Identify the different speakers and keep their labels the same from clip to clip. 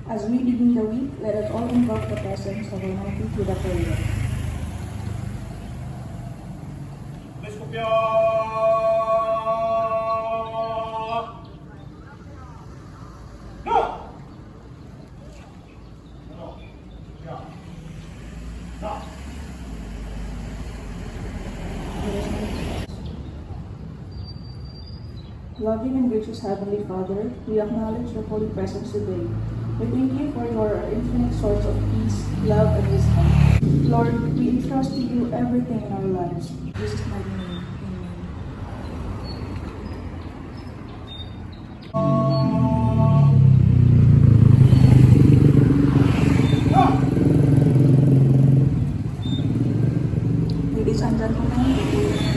Speaker 1: As we begin the week, let us all invoke the presence of Almighty through the prayer. Loving and gracious Heavenly Father, we acknowledge your holy presence today. We thank you for your infinite source of peace, love, and wisdom. Lord, we entrust to you everything in our lives. In Jesus' mighty name, amen. Ladies and gentlemen, the prayer is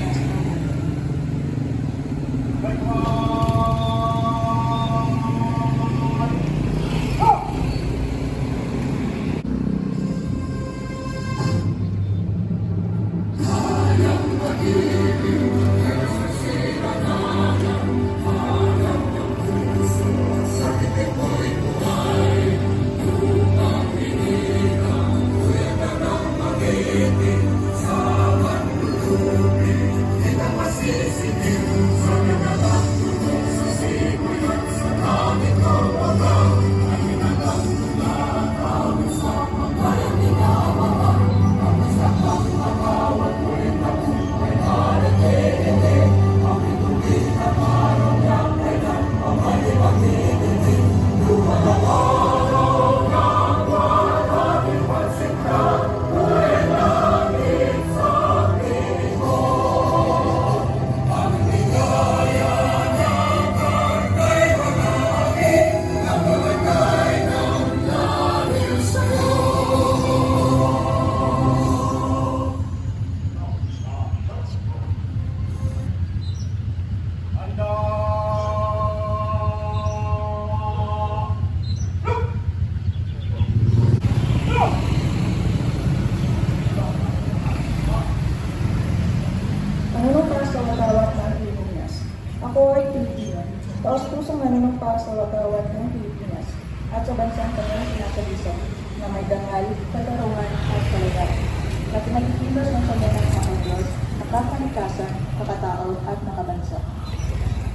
Speaker 1: Nanunumpa sa watawat ng Pilipinas. Ako ay Pilipino. Taos-pusong nanunumpa sa watawat ng Pilipinas at sa bansang kanyang kinasalisan na may dangal, katarungan at kalagayan na pinagkikilos ng kanyang makakagod, makakalikasan, makatao at makabansa.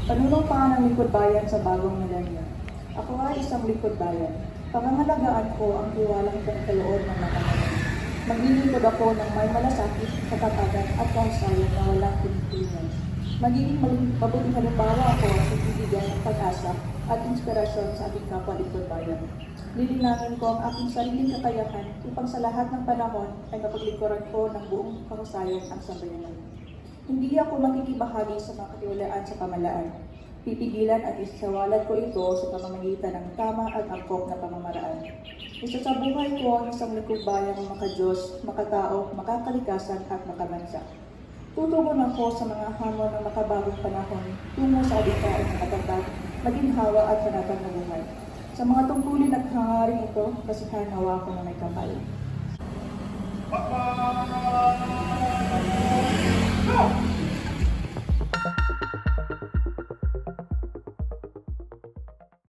Speaker 1: Panunumpa ng likod bayan sa bagong milenyo. Ako ay isang likod bayan. Pangangalagaan ko ang tiwalang pinagkaloob ng matamanan. Maglilingkod ako ng may malasakit, katatagan at kahusayan na walang pinipilingan. Magiging mabuting halimbawa ako sa bibigyan ng pag-asa at inspirasyon sa ating kapwa likod bayan. Lilinangin ko ang aking sariling kakayahan upang sa lahat ng panahon ay mapaglingkuran ko ng buong kahusayan ang sambayanan. Hindi ako makikibahagi sa mga katiwalaan sa pamalaan. Pipigilan at isawalat ko ito sa pamamagitan ng tama at angkop na pamamaraan. Isa sa buhay ko ang isang likod bayan ng makadiyos, makatao, makakalikasan at makabansa. Tutugon ako sa mga hamon ng makabagong panahon tungo sa adikain ng matatag, maginhawa at panatag na buhay. Sa mga tungkulin at hangaring ito, kasihan nawa ko na may kapal.